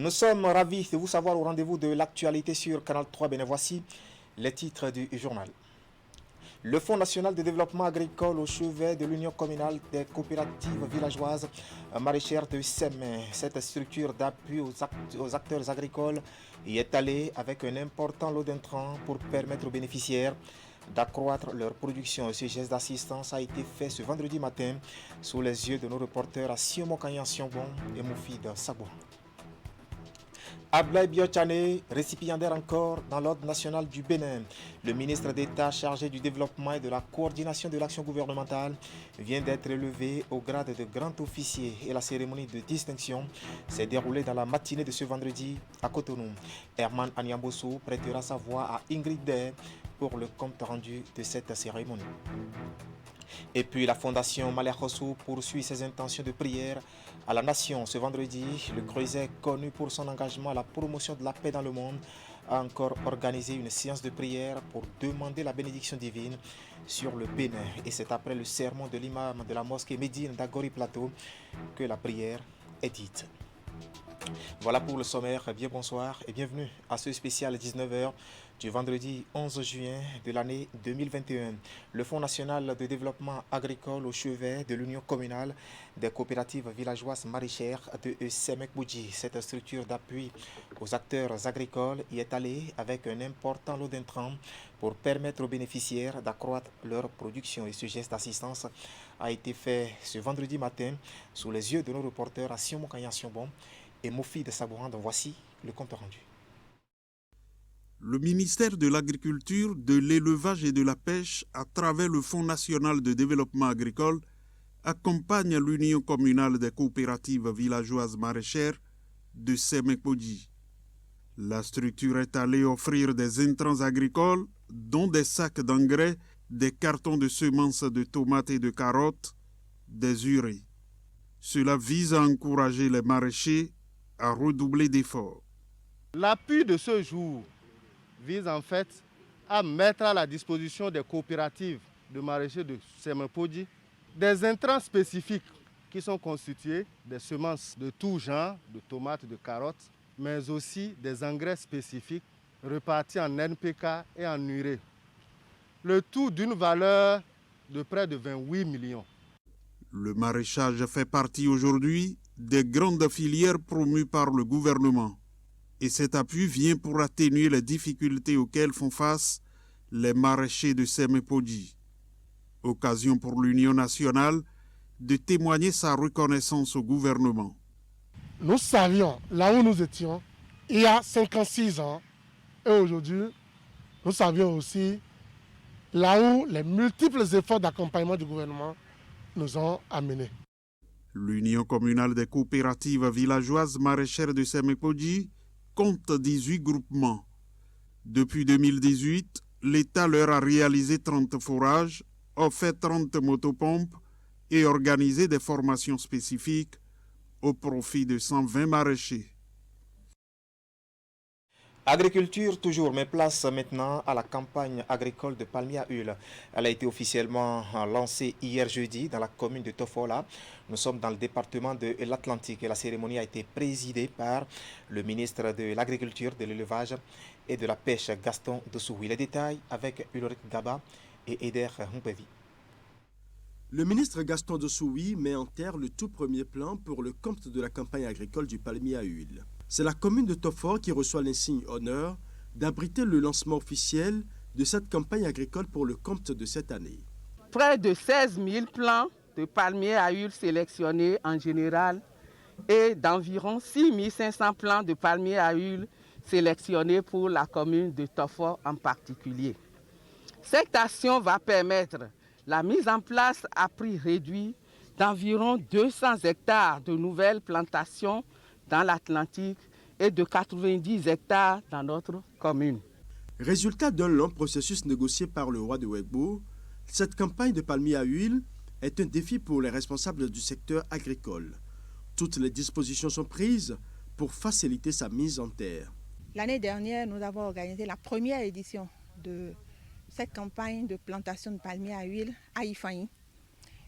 Nous sommes ravis de vous savoir au rendez-vous de l'actualité sur Canal 3. Bien, voici les titres du journal. Le Fonds national de développement agricole au chevet de l'Union communale des coopératives villageoises maraîchères de SEM. Cette structure d'appui aux acteurs agricoles y est allée avec un important lot d'intrants pour permettre aux bénéficiaires d'accroître leur production. Ce geste d'assistance a été fait ce vendredi matin sous les yeux de nos reporters à Siomo Kanyan-Siongbon et Moufid Sabouan. Ablaye Biochane, récipiendaire encore dans l'ordre national du Bénin. Le ministre d'État chargé du développement et de la coordination de l'action gouvernementale vient d'être élevé au grade de grand officier et la cérémonie de distinction s'est déroulée dans la matinée de ce vendredi à Cotonou. Herman Anyamboso prêtera sa voix à Ingrid Day pour le compte rendu de cette cérémonie. Et puis la fondation Malekhossou poursuit ses intentions de prière à la nation. Ce vendredi, le Creuset, connu pour son engagement à la promotion de la paix dans le monde, a encore organisé une séance de prière pour demander la bénédiction divine sur le Bénin. Et c'est après le sermon de l'imam de la mosquée Médine d'Agori Plateau que la prière est dite. Voilà pour le sommaire. Bien bonsoir et bienvenue à ce spécial 19h du vendredi 11 juin de l'année 2021. Le Fonds national de développement agricole au chevet de l'Union communale des coopératives villageoises maraîchères de Semekboudji, cette structure d'appui aux acteurs agricoles, y est allée avec un important lot d'intrants pour permettre aux bénéficiaires d'accroître leur production. Et ce geste d'assistance a été fait ce vendredi matin sous les yeux de nos reporters à Siomo Kanyan-Siongbon et Moufid Sabouan. Voici le compte rendu. Le ministère de l'Agriculture, de l'Élevage et de la Pêche, à travers le Fonds national de développement agricole, accompagne l'Union communale des coopératives villageoises maraîchères de Semekboudji. La structure est allée offrir des intrants agricoles, dont des sacs d'engrais, des cartons de semences de tomates et de carottes, des urées. Cela vise à encourager les maraîchers à redoubler d'efforts. L'appui de ce jour vise en fait à mettre à la disposition des coopératives de maraîchers de Semekboudji des intrants spécifiques qui sont constitués des semences de tout genre, de tomates, de carottes, mais aussi des engrais spécifiques repartis en NPK et en urée. Le tout d'une valeur de près de 28 millions. Le maraîchage fait partie aujourd'hui des grandes filières promues par le gouvernement. Et cet appui vient pour atténuer les difficultés auxquelles font face les maraîchers de Semekboudji. Occasion pour l'Union nationale de témoigner sa reconnaissance au gouvernement. Nous savions là où nous étions il y a 56 ans et aujourd'hui, nous savions aussi là où les multiples efforts d'accompagnement du gouvernement nous ont amenés. L'Union communale des coopératives villageoises maraîchères de Semekboudji compte 18 groupements. Depuis 2018, l'État leur a réalisé 30 forages, offert 30 motopompes et organisé des formations spécifiques au profit de 120 maraîchers. Agriculture toujours, mais place maintenant à la campagne agricole de palmier à huile. Elle a été officiellement lancée hier jeudi dans la commune de Tofola. Nous sommes dans le département de l'Atlantique et la cérémonie a été présidée par le ministre de l'Agriculture, de l'Élevage et de la Pêche, Gaston Dossoui. Les détails avec Ulrich Gaba et Eder Humpevi. Le ministre Gaston Dossoui met en terre le tout premier plan pour le compte de la campagne agricole du palmier à huile. C'est la commune de Tofor qui reçoit l'insigne honneur d'abriter le lancement officiel de cette campagne agricole pour le compte de cette année. Près de 16 000 plants de palmiers à huile sélectionnés en général et d'environ 6 500 plants de palmiers à huile sélectionnés pour la commune de Tofor en particulier. Cette action va permettre la mise en place à prix réduit d'environ 200 hectares de nouvelles plantations dans l'Atlantique et de 90 hectares dans notre commune. Résultat d'un long processus négocié par le roi de Ouégbou, cette campagne de palmier à huile est un défi pour les responsables du secteur agricole. Toutes les dispositions sont prises pour faciliter sa mise en terre. L'année dernière, nous avons organisé la première édition de cette campagne de plantation de palmiers à huile à Ifaï.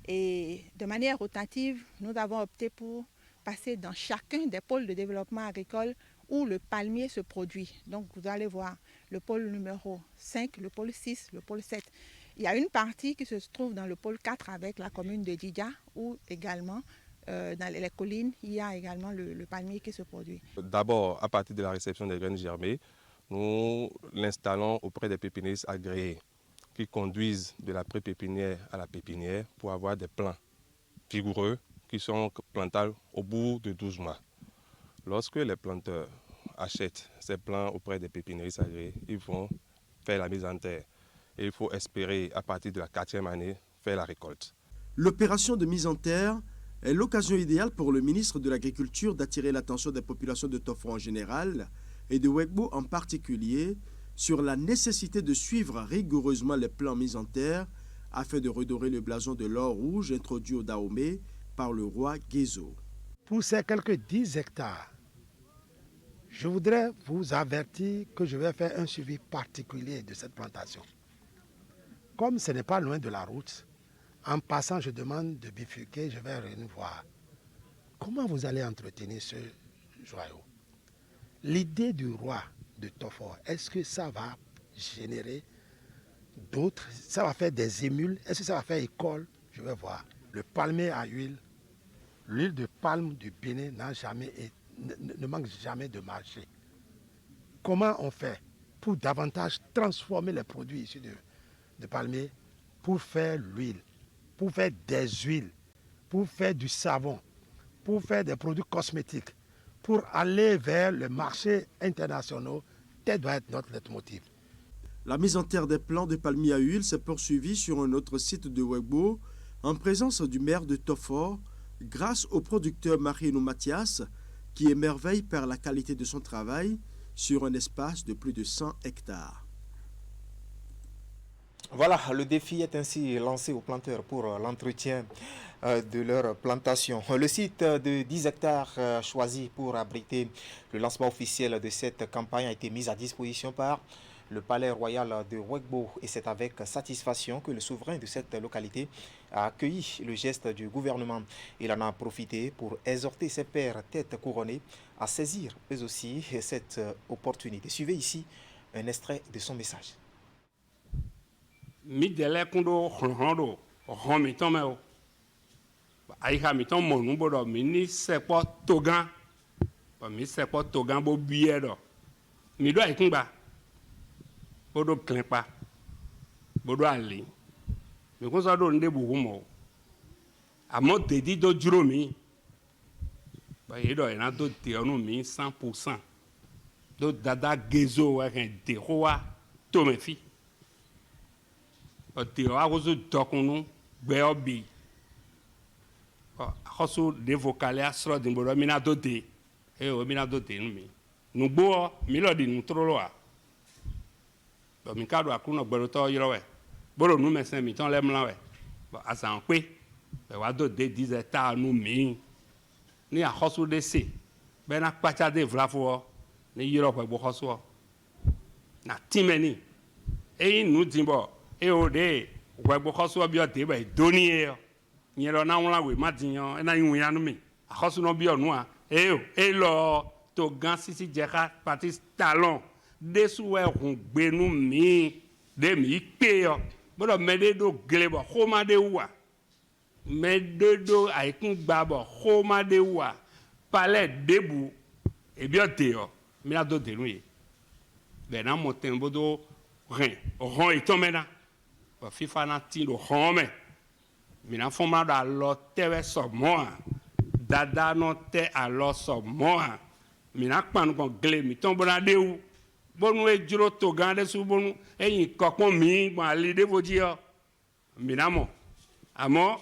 Et de manière rotative, nous avons opté pour passer dans chacun des pôles de développement agricole où le palmier se produit. Donc vous allez voir le pôle numéro 5, le pôle 6, le pôle 7. Il y a une partie qui se trouve dans le pôle 4 avec la commune de Didja, où également dans les collines, il y a également le palmier qui se produit. D'abord, à partir de la réception des graines germées, nous l'installons auprès des pépiniéristes agréés qui conduisent de la pré-pépinière à la pépinière pour avoir des plants vigoureux qui sont plantables au bout de 12 mois. Lorsque les planteurs achètent ces plants auprès des pépiniéristes agréés, ils vont faire la mise en terre. Et il faut espérer, à partir de la 4e année, faire la récolte. L'opération de mise en terre est l'occasion idéale pour le ministre de l'Agriculture d'attirer l'attention des populations de Tofo en général et de Ouégbou en particulier sur la nécessité de suivre rigoureusement les plans mis en terre afin de redorer le blason de l'or rouge introduit au Dahomey par le roi Guézo. Pour ces quelques 10 hectares, je voudrais vous avertir que je vais faire un suivi particulier de cette plantation. Comme ce n'est pas loin de la route, en passant, je demande de bifurquer, je vais venir voir. Comment vous allez entretenir ce joyau? L'idée du roi de Tofo, est-ce que ça va générer d'autres? Ça va faire des émules? Est-ce que ça va faire école? Je vais voir. Le palmier à huile, l'huile de palme du Bénin ne manque jamais de marché. Comment on fait pour davantage transformer les produits issus de palmier pour faire l'huile, pour faire des huiles, pour faire du savon, pour faire des produits cosmétiques, pour aller vers le marché international? Tel doit être notre leitmotiv. La mise en terre des plants de palmier à huile s'est poursuivie sur un autre site de Ouégbou en présence du maire de Tofo grâce au producteur Marino Mathias qui émerveille par la qualité de son travail sur un espace de plus de 100 hectares. Voilà, le défi est ainsi lancé aux planteurs pour l'entretien de leur plantation. Le site de 10 hectares choisi pour abriter le lancement officiel de cette campagne a été mis à disposition par le palais royal de Ouégbou et c'est avec satisfaction que le souverain de cette localité a accueilli le geste du gouvernement. Il en a profité pour exhorter ses pairs têtes couronnées à saisir eux aussi cette opportunité. Suivez ici un extrait de son message. Mi dele kundo hrondo homi tomeo ai ha mi tom monu bodo mi ni sepo togan ba mi sepo togan bo biedo mi do ai kunba bodo klenpa bodo ali mi ko so do nde bu humo amo dedi do juro mi ba yedo ina do te onu mi 100% do dada gezo wa ken de hoa to me fi Tio agoso dokunu gbe obi akoso de vocale asro din bodo mina dote o mina dote nu mi nugbo mi lo di nu trolo a bo mi kado akuno gbero to yiro we boro nu mesen mi ton lemla we bo asan pe be wa do de 10 hectares nu mi ni akoso de se be na pacha de vlafo ni yiro pe bo koso na timeni nu dimbo de Ouégbou khoso bi o de ba doni e nyero na won lawe madiyan na yun yanu mi akhoso no bi onu a lo to gan sisi jeka parti talon desu e hun gbenu mi de mi pe yo bodo mede do glebo khoma de wa mede do aikun gbabo khoma de wa palais debu e bi o te yo mi la do de nu e be na mo tembo do ren ron itomena FIFA na tindo home mina foma da lo tewe so moa dada no te a lo so moa mina kpanu kon gle mi ton bona dewu bonu e juro to gande su bonu eyin kokon mi gba li de voji yo mina mo amo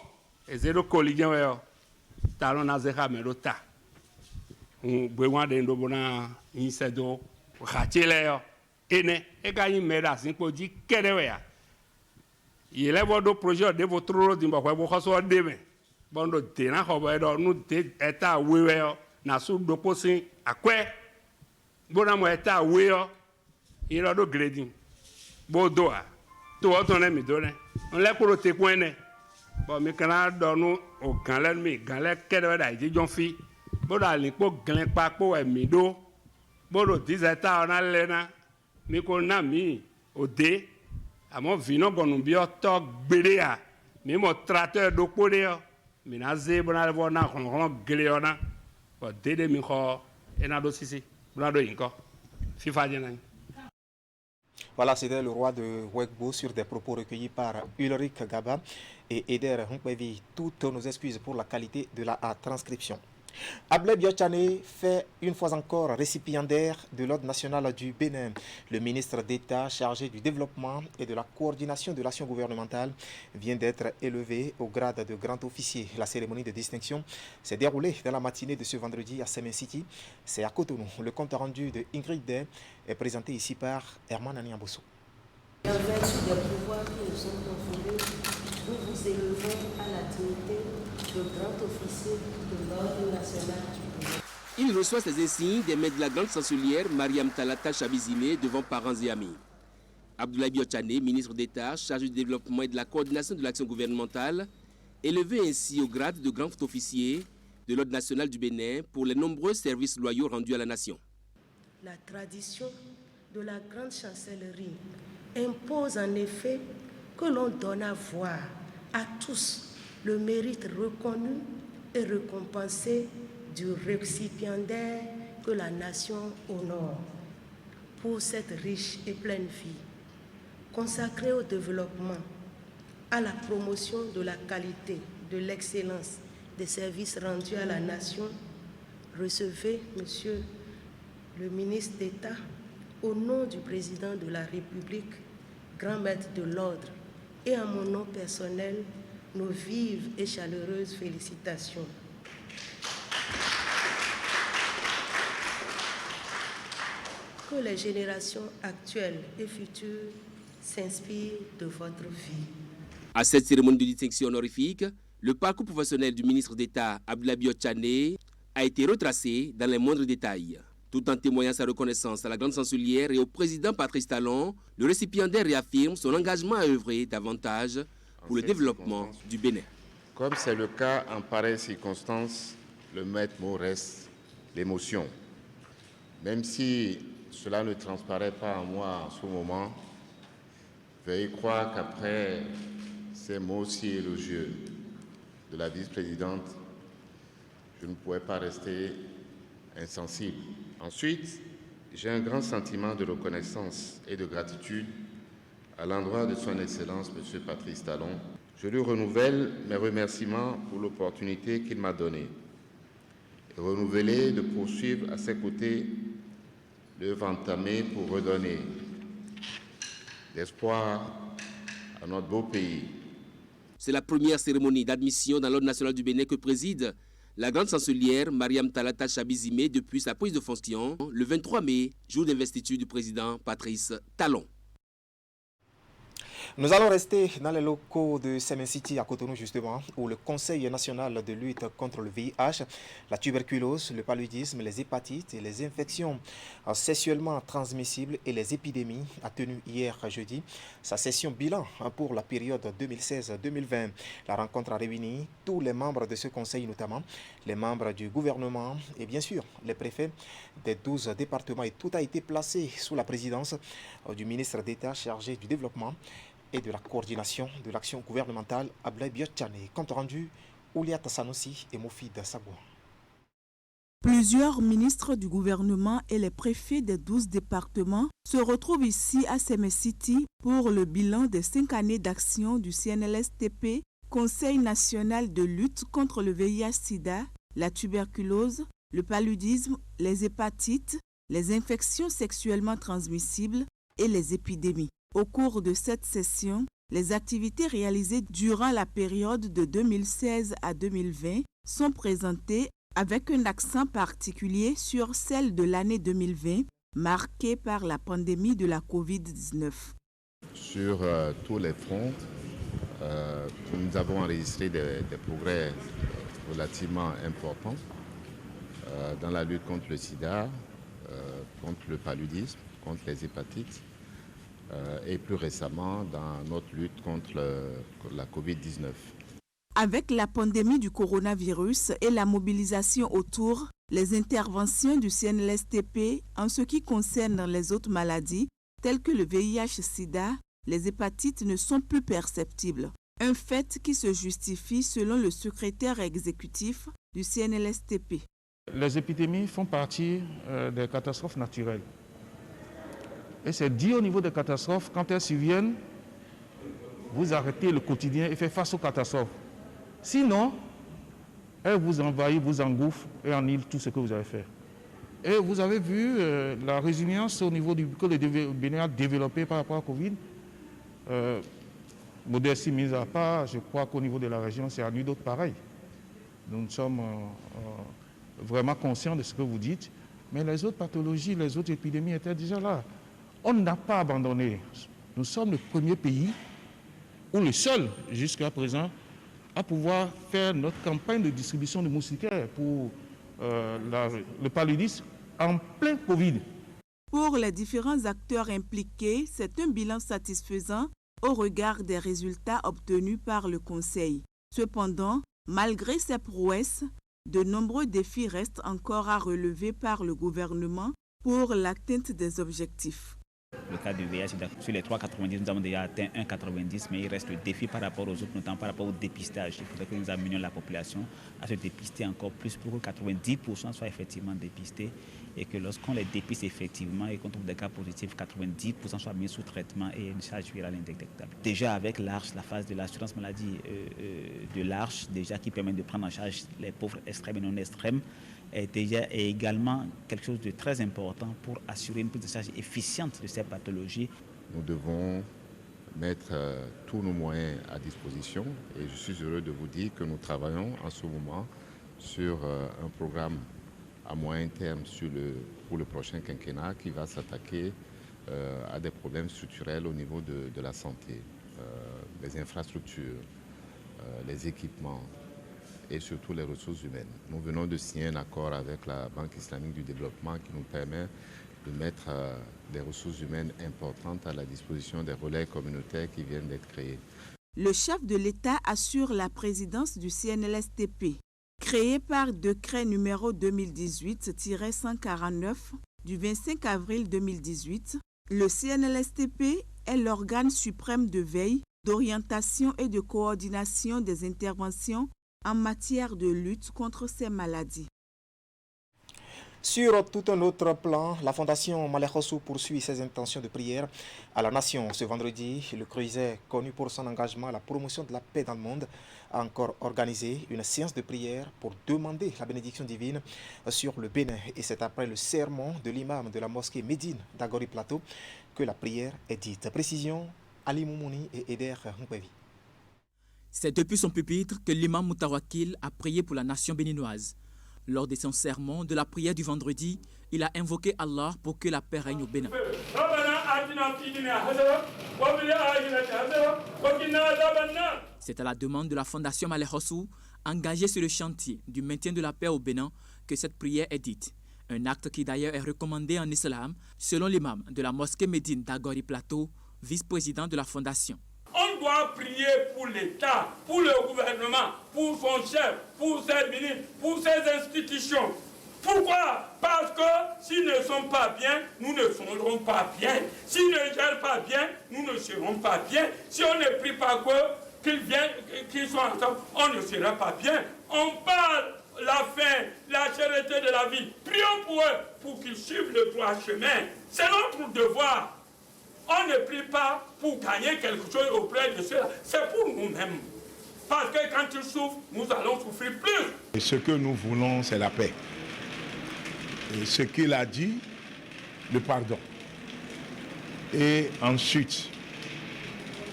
e zero collision yo talon na zeka me rota gbe wan de ndo bona yin sedo khachele yo ene e ga yin me da sin poji kerewe ya il est votre projet de votre rôle dimba kwa bo khoso deme bondo tena khobo edo nu te eta wewe na su do posin akwe bona mo eta weyo iro do grading bo doa to otone mi done on le ko te kwene bo mi kana do nu o ganle mi ganle kede da ji jon fi Boro alikpo glen kpakpo emi do. Boro 10 hectares na lena. Mi ko na mi ode. Amo vino gonu bio to gbede ya. Mi mo tracteur do kpode yo. Mi na ze bona le na kon gele yo na. Bo dede mi ko ena do sisi. Bona do inko. FIFA jena. Voilà, c'était le roi de Wegbo sur des propos recueillis par Ulrich Gaba et Eder Hunkwevi. Toutes nos excuses pour la qualité de la transcription. Ablaye Biochane fait une fois encore récipiendaire de l'Ordre national du Bénin. Le ministre d'État chargé du développement et de la coordination de l'action gouvernementale vient d'être élevé au grade de grand officier. La cérémonie de distinction s'est déroulée dans la matinée de ce vendredi à Semen City. C'est à Cotonou. Le compte rendu de Ingrid Day est présenté ici par Herman Aniambosso. En vertu des pouvoirs qui nous sont conférés, nous vous élevons à la dignité de grand officier de l'Ordre national du Bénin. Il reçoit ses insignes des mains de la grande chancelière Mariam Talata Chabizime devant parents et amis. Abdoulaye Biochane, ministre d'État chargé du développement et de la coordination de l'action gouvernementale, élevé ainsi au grade de grand officier de l'Ordre national du Bénin pour les nombreux services loyaux rendus à la nation. La tradition de la grande chancellerie impose en effet que l'on donne à voir à tous le mérite reconnu et récompensé du récipiendaire que la nation honore pour cette riche et pleine vie, consacrée au développement, à la promotion de la qualité, de l'excellence des services rendus à la nation. Recevez, Monsieur le ministre d'État, au nom du président de la République, grand maître de l'ordre, et en mon nom personnel, nos vives et chaleureuses félicitations. Que les générations actuelles et futures s'inspirent de votre vie. À cette cérémonie de distinction honorifique, le parcours professionnel du ministre d'État Abdoulaye Biochane a été retracé dans les moindres détails. Tout en témoignant sa reconnaissance à la grande chancelière et au président Patrice Talon, le récipiendaire réaffirme son engagement à œuvrer davantage pour le développement du Bénin. Comme c'est le cas en pareille circonstance, le maître mot reste l'émotion. Même si cela ne transparaît pas en moi en ce moment, veuillez croire qu'après ces mots si élogieux de la vice-présidente, je ne pouvais pas rester insensible. Ensuite, j'ai un grand sentiment de reconnaissance et de gratitude à l'endroit de son Excellence, M. Patrice Talon. Je lui renouvelle mes remerciements pour l'opportunité qu'il m'a donnée et renouveler de poursuivre à ses côtés l'œuvre entamée pour redonner l'espoir à notre beau pays. C'est la première cérémonie d'admission dans l'Ordre national du Bénin que préside la grande chancelière Mariam Talata Chabizime depuis sa prise de fonction le 23 mai, jour d'investiture du président Patrice Talon. Nous allons rester dans les locaux de Semen City à Cotonou justement, où le Conseil national de lutte contre le VIH, la tuberculose, le paludisme, les hépatites et les infections sexuellement transmissibles et les épidémies a tenu hier jeudi sa session bilan pour la période 2016-2020. La rencontre a réuni tous les membres de ce conseil, notamment les membres du gouvernement et bien sûr les préfets des 12 départements, et tout a été placé sous la présidence du ministre d'État chargé du développement et de la coordination de l'action gouvernementale, Ablaye Biochane. Compte rendu, Ouliata Sanossi et Mofid Sagouan. Plusieurs ministres du gouvernement et les préfets des 12 départements se retrouvent ici à Semen City pour le bilan des 5 années d'action du CNLSTP, Conseil national de lutte contre le VIH-Sida, la tuberculose, le paludisme, les hépatites, les infections sexuellement transmissibles et les épidémies. Au cours de cette session, les activités réalisées durant la période de 2016 à 2020 sont présentées avec un accent particulier sur celle de l'année 2020, marquée par la pandémie de la COVID-19. Sur tous les fronts, nous avons enregistré des progrès relativement importants dans la lutte contre le sida, contre le paludisme, contre les hépatites, et plus récemment dans notre lutte contre la COVID-19. Avec la pandémie du coronavirus et la mobilisation autour, Les interventions du CNLSTP en ce qui concerne les autres maladies, telles que le VIH-Sida, les hépatites ne sont plus perceptibles. Un fait qui se justifie selon le secrétaire exécutif du CNLSTP. Les épidémies font partie des catastrophes naturelles. Et c'est dit au niveau des catastrophes, quand elles surviennent, vous arrêtez le quotidien et faites face aux catastrophes. Sinon, elles vous envahissent, vous engouffrent et annihilent tout ce que vous avez fait. Et vous avez vu la résilience au niveau que le Bénin a développé par rapport à Covid. Modestie mise à part, je crois qu'au niveau de la région, c'est à nul d'autres pareil. Nous sommes vraiment conscients de ce que vous dites, mais les autres pathologies, les autres épidémies étaient déjà là. On n'a pas abandonné. Nous sommes le premier pays, ou le seul jusqu'à présent, à pouvoir faire notre campagne de distribution de moustiquaires pour le paludisme en plein Covid. Pour les différents acteurs impliqués, c'est un bilan satisfaisant au regard des résultats obtenus par le Conseil. Cependant, malgré ces prouesses, de nombreux défis restent encore à relever par le gouvernement pour l'atteinte des objectifs. Le cas du VIH, sur les 3,90, nous avons déjà atteint 1,90, mais il reste le défi par rapport aux autres, notamment par rapport au dépistage. Il faudrait que nous amenions la population à se dépister encore plus pour que 90% soient effectivement dépistés et que lorsqu'on les dépiste effectivement et qu'on trouve des cas positifs, 90% soient mis sous traitement et une charge virale indétectable. Déjà avec l'ARCHE, la phase de l'assurance maladie de l'ARCHE, déjà qui permet de prendre en charge les pauvres extrêmes et non extrêmes, est également quelque chose de très important pour assurer une prise de charge efficiente de ces pathologies. Nous devons mettre tous nos moyens à disposition et je suis heureux de vous dire que nous travaillons en ce moment sur un programme à moyen terme pour le prochain quinquennat qui va s'attaquer à des problèmes structurels au niveau de la santé, les infrastructures, les équipements, et surtout les ressources humaines. Nous venons de signer un accord avec la Banque islamique du développement qui nous permet de mettre des ressources humaines importantes à la disposition des relais communautaires qui viennent d'être créés. Le chef de l'État assure la présidence du CNLSTP. Créé par décret numéro 2018-149 du 25 avril 2018, le CNLSTP est l'organe suprême de veille, d'orientation et de coordination des interventions en matière de lutte contre ces maladies. Sur tout un autre plan, la Fondation Malekhossou poursuit ses intentions de prière à la nation. Ce vendredi, le Creuset, connu pour son engagement à la promotion de la paix dans le monde, a encore organisé une séance de prière pour demander la bénédiction divine sur le Bénin. Et c'est après le sermon de l'imam de la mosquée Médine d'Agori Plateau que la prière est dite. Précision, Ali Moumouni et Eder Nkwevi. C'est depuis son pupitre que l'imam Moutawakil a prié pour la nation béninoise. Lors de son sermon de la prière du vendredi, il a invoqué Allah pour que la paix règne au Bénin. C'est à la demande de la Fondation Malekhossou, engagée sur le chantier du maintien de la paix au Bénin, que cette prière est dite. Un acte qui d'ailleurs est recommandé en islam, selon l'imam de la mosquée Médine d'Agori Plateau, vice-président de la Fondation. On doit prier pour l'État, pour le gouvernement, pour son chef, pour ses ministres, pour ses institutions. Pourquoi? Parce que s'ils ne sont pas bien, nous ne serons pas bien. S'ils ne gèrent pas bien, nous ne serons pas bien. Si on ne prie pas qu'ils viennent, qu'ils soient ensemble, on ne sera pas bien. On parle la faim, la cherté de la vie. Prions pour eux, pour qu'ils suivent le droit chemin. C'est notre devoir. On ne prie pas pour gagner quelque chose auprès de ceux-là. C'est pour nous-mêmes. Parce que quand ils souffrent, nous allons souffrir plus. Et ce que nous voulons, c'est la paix. Et ce qu'il a dit, le pardon. Et ensuite,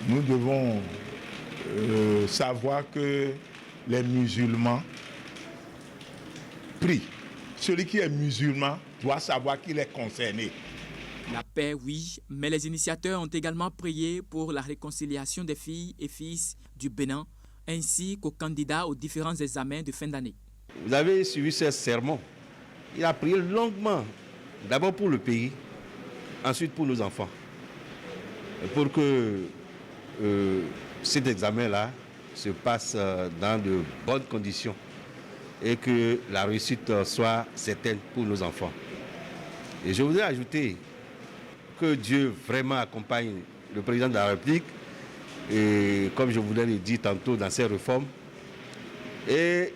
nous devons savoir que les musulmans prient. Celui qui est musulman doit savoir qu'il est concerné. La paix, oui, mais les initiateurs ont également prié pour la réconciliation des filles et fils du Bénin, ainsi qu'aux candidats aux différents examens de fin d'année. Vous avez suivi ce sermon. Il a prié longuement, d'abord pour le pays, ensuite pour nos enfants, pour que cet examen-là se passe dans de bonnes conditions. et que la réussite soit certaine pour nos enfants. Et je voudrais ajouter que Dieu vraiment accompagne le président de la République, et comme je vous l'ai dit tantôt dans ses réformes, et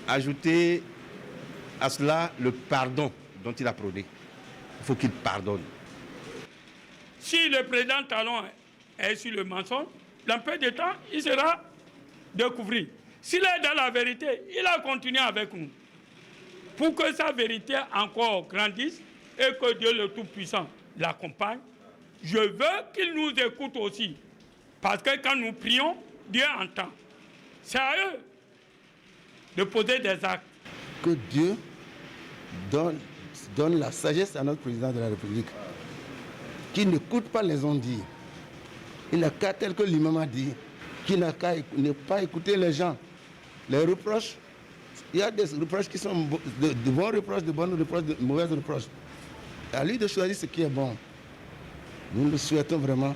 ajouter à cela le pardon dont il a prôné. Il faut qu'il pardonne. Si le président Talon est sur le mensonge, dans peu de temps, il sera découvert. S'il est dans la vérité, il a continué avec nous. Pour que sa vérité encore grandisse et que Dieu le Tout-Puissant l'accompagne, je veux qu'il nous écoute aussi. Parce que quand nous prions, Dieu entend. C'est à eux de poser des actes. Que Dieu donne la sagesse à notre président de la République, qui n'écoute pas les on-dire. Il n'a qu'à, tel que l'imam a dit, qui n'a qu'à ne pas écouter les gens. Les reproches, il y a des reproches qui sont de bons reproches, de bonnes reproches, de mauvaises reproches. À lui de choisir ce qui est bon. Nous le souhaitons vraiment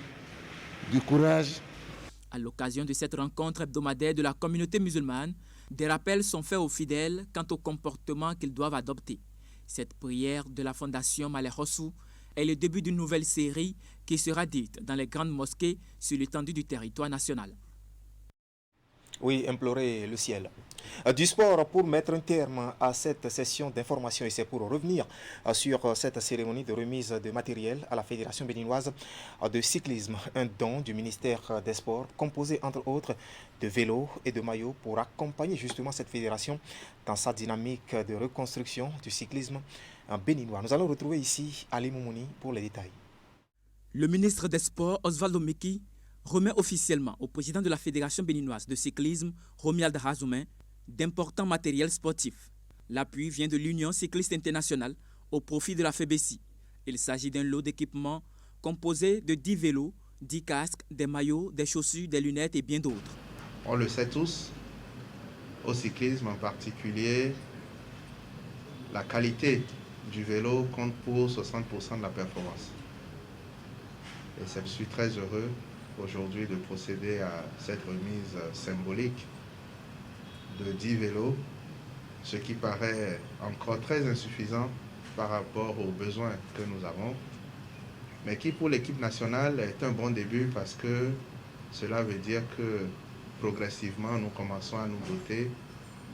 du courage. À l'occasion de cette rencontre hebdomadaire de la communauté musulmane, des rappels sont faits aux fidèles quant au comportement qu'ils doivent adopter. Cette prière de la Fondation Maleh Hossou est le début d'une nouvelle série qui sera dite dans les grandes mosquées sur l'étendue du territoire national. Oui, implorer le ciel. Du sport pour mettre un terme à cette session d'information et c'est pour revenir sur cette cérémonie de remise de matériel à la Fédération béninoise de cyclisme, un don du ministère des Sports composé entre autres de vélos et de maillots pour accompagner justement cette fédération dans sa dynamique de reconstruction du cyclisme béninois. Nous allons retrouver ici Ali Moumouni pour les détails. Le ministre des Sports, Osvaldo Meki, remet officiellement au président de la Fédération béninoise de cyclisme, Romuald Razoumen, d'importants matériels sportifs. L'appui vient de l'Union cycliste internationale au profit de la FEBESI. Il s'agit d'un lot d'équipements composé de 10 vélos, 10 casques, des maillots, des chaussures, des lunettes et bien d'autres. On le sait tous, au cyclisme en particulier, la qualité du vélo compte pour 60% de la performance. Et je suis très heureux aujourd'hui de procéder à cette remise symbolique de 10 vélos, ce qui paraît encore très insuffisant par rapport aux besoins que nous avons, mais qui pour l'équipe nationale est un bon début parce que cela veut dire que progressivement nous commençons à nous doter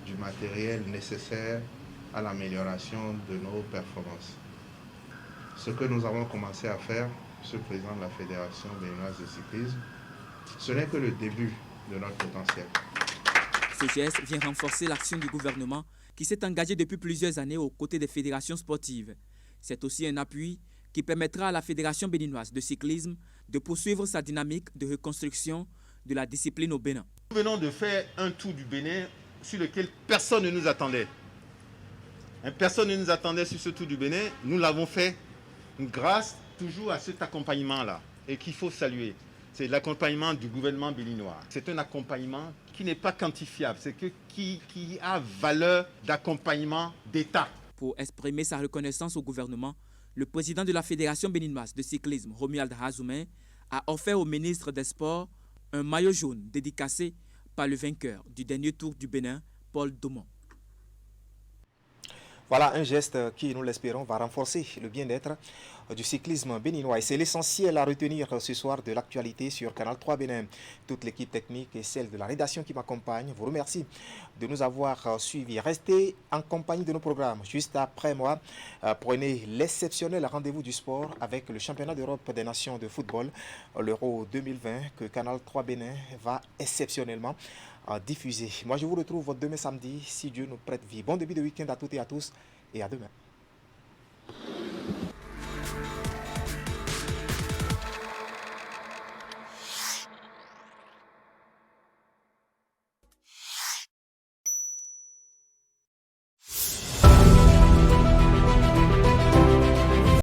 du matériel nécessaire à l'amélioration de nos performances. Ce que nous avons commencé à faire, Monsieur le Président de la Fédération béninoise de cyclisme, ce n'est que le début de notre potentiel. Ce geste vient renforcer l'action du gouvernement qui s'est engagé depuis plusieurs années aux côtés des fédérations sportives. C'est aussi un appui qui permettra à la Fédération béninoise de cyclisme de poursuivre sa dynamique de reconstruction de la discipline au Bénin. Nous venons de faire un tour du Bénin sur lequel personne ne nous attendait. Personne ne nous attendait sur ce tour du Bénin. Nous l'avons fait grâce toujours à cet accompagnement-là et qu'il faut saluer. C'est l'accompagnement du gouvernement béninois. C'est un accompagnement qui n'est pas quantifiable, qui a valeur d'accompagnement d'État. Pour exprimer sa reconnaissance au gouvernement, le président de la Fédération béninoise de cyclisme, Romuald Razoumen, a offert au ministre des Sports un maillot jaune dédicacé par le vainqueur du dernier tour du Bénin, Paul Daumont. Voilà un geste qui, nous l'espérons, va renforcer le bien-être du cyclisme béninois. Et c'est l'essentiel à retenir ce soir de l'actualité sur Canal 3 Bénin. Toute l'équipe technique et celle de la rédaction qui m'accompagne vous remercie de nous avoir suivis. Restez en compagnie de nos programmes. Juste après moi, prenez l'exceptionnel rendez-vous du sport avec le championnat d'Europe des nations de football, l'Euro 2020, que Canal 3 Bénin va exceptionnellement diffuser. Moi, je vous retrouve demain samedi, si Dieu nous prête vie. Bon début de week-end à toutes et à tous, et à demain.